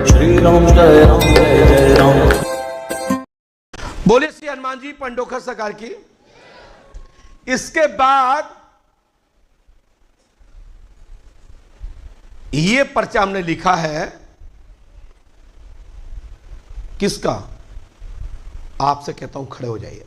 श्री राम जय राम जय जय राम। बोले श्री हनुमान जी पंडोखर सरकार की। इसके बाद ये पर्चा हमने लिखा है, किसका? आपसे कहता हूं खड़े हो जाइए।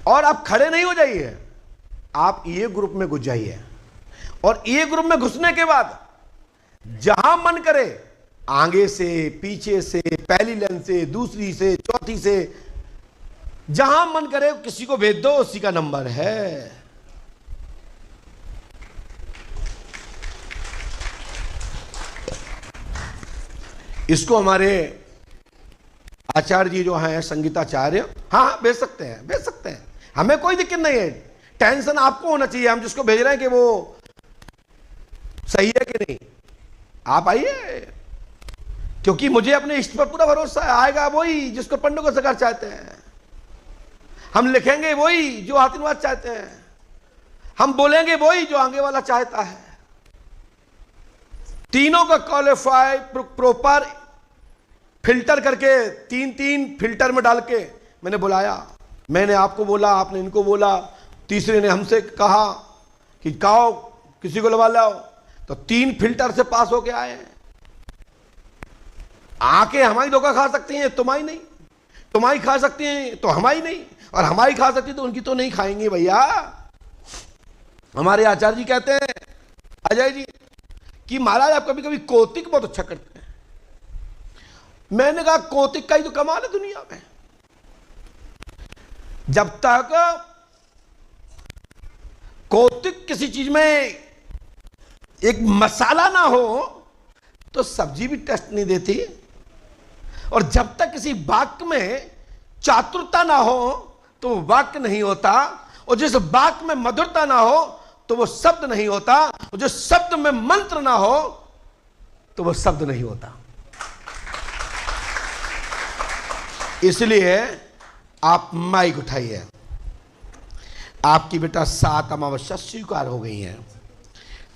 और आप खड़े नहीं हो जाइए, आप ये ग्रुप में घुस जाइए। और ये ग्रुप में घुसने के बाद जहां मन करे, आगे से, पीछे से, पहली लाइन से, दूसरी से, चौथी से, जहां मन करे किसी को भेज दो, उसी का नंबर है। इसको हमारे आचार्य जी जो हैं, संगीताचार्य, हाँ भेज सकते हैं, भेज सकते हैं, हमें कोई दिक्कत नहीं है। टेंशन आपको होना चाहिए, हम जिसको भेज रहे हैं कि वो सही है कि नहीं। आप आइए, क्योंकि मुझे अपने इष्ट पर पूरा भरोसा है, आएगा वही जिसको पंडोखर सरकार चाहते हैं। हम लिखेंगे वही जो हातिनवाज चाहते हैं, हम बोलेंगे वही जो आगे वाला चाहता है। तीनों का क्वालिफाई प्रॉपर फिल्टर करके, तीन तीन फिल्टर में डाल के मैंने बुलाया। मैंने आपको बोला, आपने इनको बोला, तीसरे ने हमसे कहा कि काओ किसी को लगा लाओ, तो तीन फिल्टर से पास होके आए हैं। आके हमारी धोखा खा सकती हैं, तुम्हारी नहीं, तुम्हारी खा सकती हैं तो हमारी नहीं, और हमारी खा सकती तो उनकी तो नहीं खाएंगे भैया। हमारे आचार्य जी कहते हैं, अजय जी, कि महाराज आप कभी कभी कौतिक बहुत अच्छा करते हैं। मैंने कहा कौतिक का ही तो कमाल है दुनिया में। जब तक कौतिक किसी चीज में एक मसाला ना हो तो सब्जी भी टेस्ट नहीं देती, और जब तक किसी वाक्य में चातुरता ना हो तो वो वाक्य नहीं होता, और जिस वाक्य में मधुरता ना हो तो वो शब्द नहीं होता, और जो शब्द में मंत्र ना हो तो वो शब्द नहीं होता। इसलिए आप माइक उठाइए। आपकी बेटा 7 अमावस्या स्वीकार हो गई है,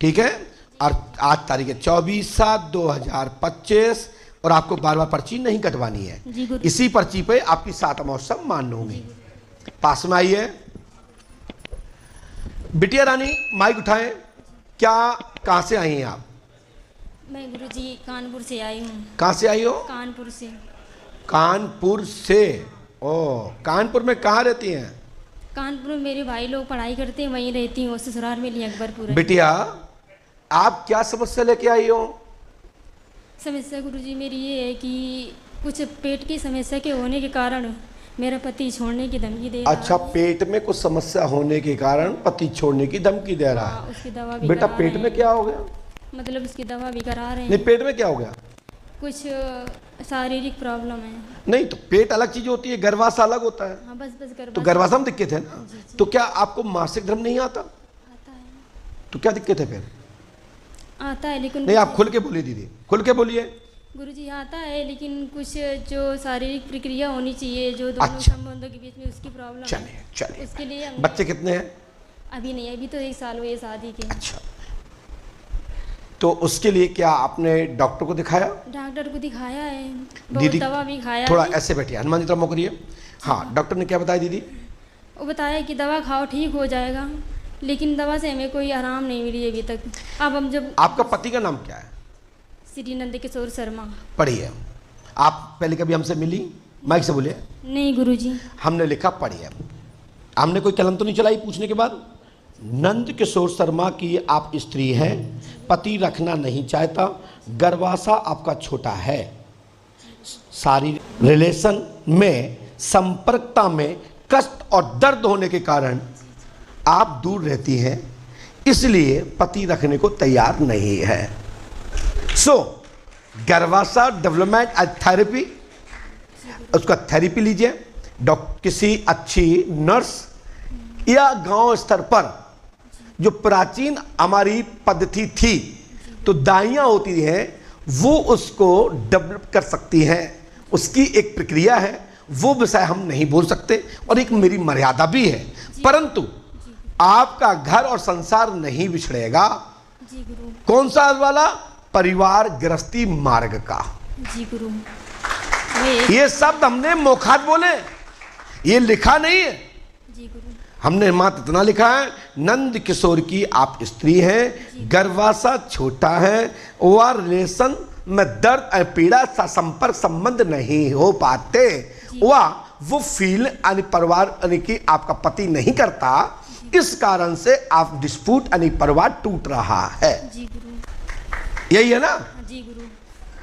ठीक है। और आज तारीख है 24/7/2025, और आपको बार बार पर्ची नहीं कटवानी है। इसी पर्ची पे आपकी 7 अमावस्या मान्य होंगी। पास में आइए। बिटिया रानी माइक उठाएं। क्या, कहां से आई हैं आप? मैं गुरुजी कानपुर से आई हूँ। कहां से आई हो? कानपुर से। कानपुर से? ओ, कानपुर में कहाँ रहती हैं? कानपुर में मेरे भाई लोग पढ़ाई करते हैं, वहीं रहती हूँ, ससुराल में लिया अकबरपुर। बिटिया, आप क्या समस्या लेके आई हो? समस्या गुरुजी मेरी ये है कि कुछ पेट की समस्या के होने के कारण मेरा पति छोड़ने की धमकी दे रहा है। अच्छा, पेट में कुछ समस्या होने के कारण पति छोड़ने की धमकी दे रहा है। उसकी दवा भी बेटा पेट में क्या हो गया? मतलब उसकी दवा भी करा रहे हैं। नहीं, पेट में क्या हो गया? कुछ शारीरिक प्रॉब्लम है। नहीं तो पेट अलग चीज होती है, गर्भाशय अलग होता है। हाँ, बस तो गर्भाशय में दिक्कत है ना। तो क्या आपको मासिक धर्म नहीं आता? आता है। तो क्या दिक्कत है फिर? आता है लेकिन नहीं, आप खुल के बोलिए दीदी, खुल के बोलिए। गुरुजी आता है लेकिन कुछ जो शारीरिक प्रक्रिया होनी चाहिए जो दोनों अच्छा। संबंधों के बीच में, उसकी प्रॉब्लम है। चलिए चलिए। उसके लिए बच्चे कितने हैं? अभी नहीं, अभी तो 1 साल हुए शादी के। अच्छा, तो उसके लिए क्या आपने डॉक्टर को दिखाया? डॉक्टर को दिखाया है, दीदी बहुत दवा भी खाया थोड़ा है। ऐसे बैठिए, हनुमान जी तरफ मुख करिए। हाँ, डॉक्टर ने क्या बताया दीदी? वो बताया कि दवा खाओ ठीक हो जाएगा, लेकिन दवा से हमें कोई आराम नहीं मिली अभी तक। अब हम जब आपका पति का नाम क्या है? श्री नंद किशोर शर्मा। पढ़िए। आप पहले कभी हमसे मिली? माइक से बोलिए। नहीं गुरुजी। हमने लिखा पढ़िए। हमने कोई कलम तो नहीं चलाई पूछने के बाद? नंद किशोर शर्मा की आप स्त्री हैं, पति रखना नहीं चाहता, गर्भाशय आपका छोटा है, सारी रिलेशन में संपर्कता में कष्ट और दर्द होने के कारण आप दूर रहती हैं, इसलिए पति रखने को तैयार नहीं है। सो गर्भाशय डेवलपमेंट थेरेपी, उसका थेरेपी लीजिए। किसी अच्छी नर्स या गांव स्तर पर जो प्राचीन हमारी पद्धति थी, तो दाइयाँ होती हैं, वो उसको डेवलप कर सकती हैं, उसकी एक प्रक्रिया है, वो विषय हम नहीं बोल सकते, और एक मेरी मर्यादा भी है। परंतु आपका घर और संसार नहीं बिछड़ेगा। जी गुरु। कौन सा वाला? परिवार गृहस्थी मार्ग का। जी गुरु। वही। ये शब्द हमने मोखात बोले, ये लिखा नहीं है। जी गुरु। हमने मात्र इतना लिखा है, नंद किशोर की आप स्त्री हैं, गर्भाशय छोटा है, और रिलेशन में दर्द और पीड़ा सा संपर्क संबंध नहीं हो पाते, वो फील यानी परिवार यानी कि आपका पति नहीं करता, इस कारण से आप डिस्प्यूट यानी परिवार टूट रहा है। जी गुरु। यही है ना? जी गुरु।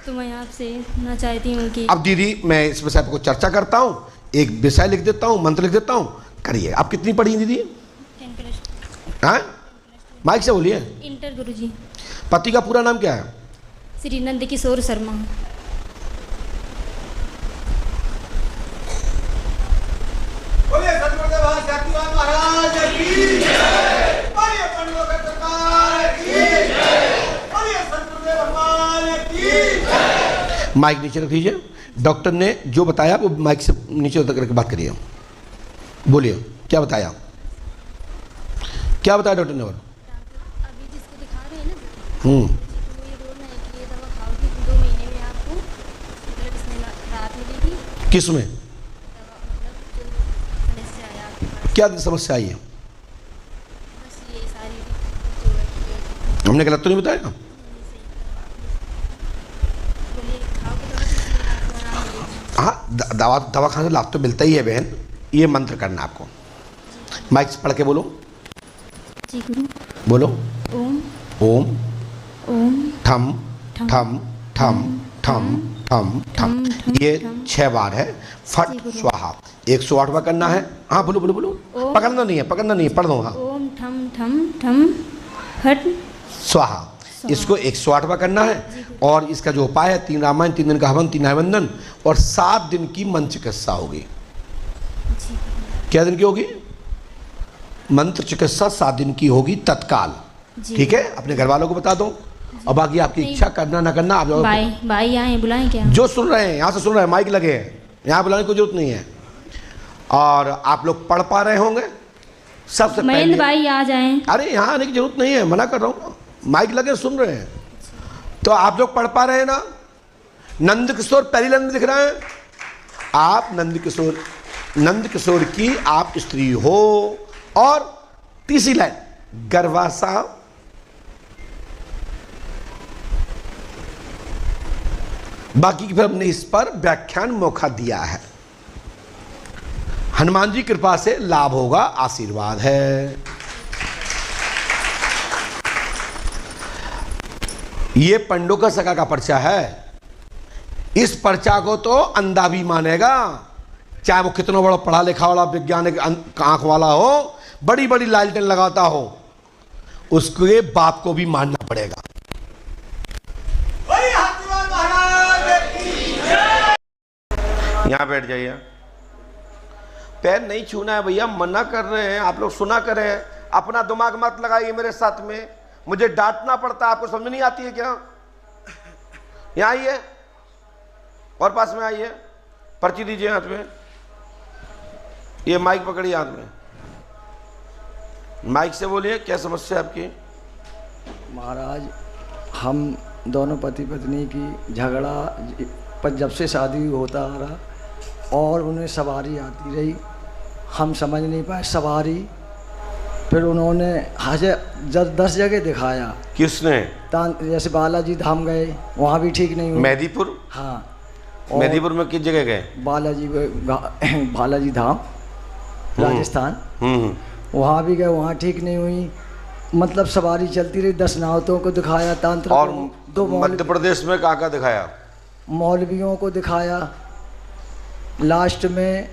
तो मैं आपसे ना चाहती हूँ कि अब दीदी मैं इस विषय पर चर्चा करता हूँ, एक विषय लिख देता हूँ, मंत्र लिख देता हूँ, करिए। आप कितनी पढ़ी हैं दीदी? 10+। हाँ, माइक से बोलिए। इंटर गुरु जी। पति का पूरा नाम क्या है? श्री नंद किशोर शर्मा। बोलिए सतगुरुदेव शक्तिवान महाराज की जय। बोलिए पंडित सरकार की जय। बोलिए सतगुरुदेव हनुमान की जय। माइक नीचे रख दीजिए। डॉक्टर ने जो बताया वो माइक से नीचे उतर करके बात करिए। बोलिए क्या बताया, क्या बताया डॉक्टर ने? और अभी जिसको दिखा रहे हैं ना, तो ये बोल रहे हैं कि ये दवा खाओगे 2 महीने में आपको मतलब इसमें राहत मिलेगी। किस में दवा मतलब जो समस्या है आपके पास, क्या समस्या आई है? बस ये सारी जो है हमने गलत तो नहीं बताया? बोलिए खाओगे दवा तो इसमें आपको आराम मिलेगा। हाँ, दवा खाने से लाभ तो मिलता ही है बहन। ये मंत्र करना आपको, माइक से पढ़ के बोलो। जी गुरु। बोलो। ओम ओम ओम ठम ठम ठम ठम ठम ठम। ये 6 बार है। फट स्वाहा 108 बार करना है। हाँ बोलो बोलो बोलो। पकड़ना नहीं है, पकड़ना नहीं है, पढ़ दो। हाँ, ओम ठम ठम ठम फट स्वाहा, इसको 108 बार करना है। और इसका जो उपाय है, 3 रामायण, 3 दिन का हवन, 3 हरिवंदन और 7 दिन की मंत्र चिकित्सा होगी। क्या दिन की होगी? मंत्र चिकित्सा 7 दिन की होगी तत्काल। ठीक है, अपने घर वालों को बता दो। और बाकी आपकी इच्छा, करना ना करना आप भाई आए बुलाएं क्या? जो सुन रहे हैं यहाँ से सुन रहे हैं, माइक लगे हैं, यहाँ बुलाने की जरूरत नहीं है। और आप लोग पढ़ पा रहे होंगे सबसे महेंद्र पहले। भाई आ जाएं। अरे यहाँ आने की जरूरत नहीं है, मना कर रहा हूँ, माइक लगे सुन रहे हैं। तो आप लोग पढ़ पा रहे हैं ना? नंद किशोर पहली लाइन में दिख रहा है, आप नंद किशोर की आप स्त्री हो। और तीसरी लाइन गर्भाशा, बाकी की फिर हमने इस पर व्याख्यान मौका दिया है। हनुमान जी कृपा से लाभ होगा, आशीर्वाद है। ये पंडों का सका का पर्चा है। इस पर्चा को तो अंधा भी मानेगा, चाहे वो कितना बड़ा पढ़ा लिखा वाला वैज्ञानिक आंख वाला हो, बड़ी बड़ी लालटेन लगाता हो, उसके बाप को भी मानना पड़ेगा। बोलिए शक्तिवान महाराज की जय। यहां बैठ जाइए। पैर नहीं छूना है भैया, मना कर रहे हैं आप लोग, सुना करें। अपना दिमाग मत लगाइए मेरे साथ में, मुझे डांटना पड़ता है, आपको समझ नहीं आती है क्या? यहाँ आइए और पास में आइए, पर्ची दीजिए हाथ में, ये माइक पकड़िए हाथ में, माइक से बोलिए क्या समस्या आपकी? महाराज, हम दोनों पति पत्नी की झगड़ा पर जब से शादी होता आ रहा और उन्हें सवारी आती रही, हम समझ नहीं पाए सवारी। फिर उन्होंने 10 जगह दिखाया। किसने? जैसे बालाजी धाम गए, वहाँ भी ठीक नहीं हुई। मेहदीपुर? हाँ। मेहदीपुर में किस जगह गए? बालाजी धाम राजस्थान, वहाँ भी गए, वहाँ ठीक नहीं हुई। मतलब सवारी चलती रही, 10 नावतों को दिखाया, तांत्रिक और दो मध्य प्रदेश में कहाँ दिखाया? मौलवियों को दिखाया। लास्ट में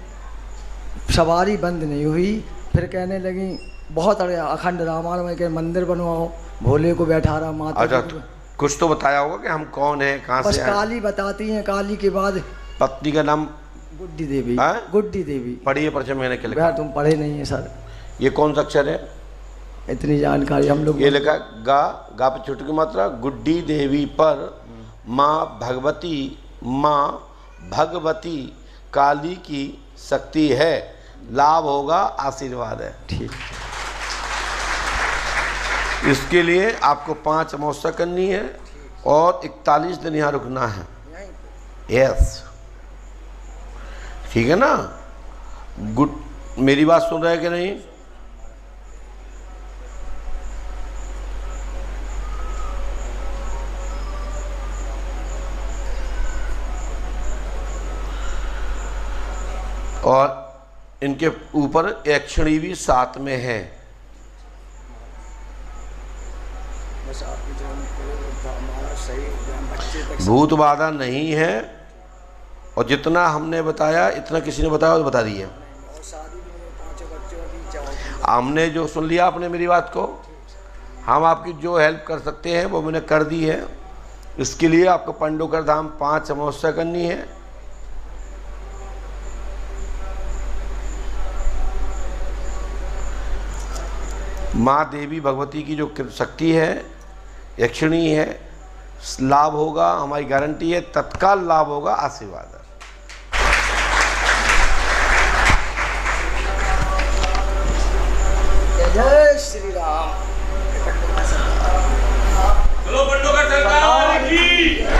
सवारी बंद नहीं हुई। फिर कहने लगी बहुत अरे अखंड रामायण के मंदिर बनवाओ, भोले को बैठा रहा माता। अच्छा, कुछ तो बताया होगा कि हम कौन है, कहाँ से आए? काली बताती हैं, काली के बाद पत्नी का नाम गुड्डी देवी। गुड्डी देवी पढ़िए पर्चे मैंने क्या लिखा? तुम पढ़े नहीं है सर। ये कौन सा अक्षर है? इतनी जानकारी हम लोग। ये लिखा गा पे छोटी की मात्रा। गुड्डी देवी पर माँ भगवती काली की शक्ति है, लाभ होगा, आशीर्वाद है। ठीक। इसके लिए आपको 5 अमावस्या करनी है, और 41 दिन यहाँ रुकना है। यस, ठीक है ना? गुड, मेरी बात सुन रहे हैं कि नहीं? और इनके ऊपर यक्षिणी भी साथ में है। बस आपकी जो हमारा सही बच्चे तक भूत बाधा नहीं है, और जितना हमने बताया इतना किसी ने बताया तो बता दिया। और शादी में 5 बच्चों की चाहती। हमने जो सुन लिया आपने मेरी बात को, हम आपकी जो हेल्प कर सकते हैं वो मैंने कर दी है। इसके लिए आपको पंडोकर धाम 5 अमावस्या करनी है। माँ देवी भगवती की जो शक्ति है, यक्षिणी है, लाभ होगा, हमारी गारंटी है, तत्काल लाभ होगा, आशीर्वाद है।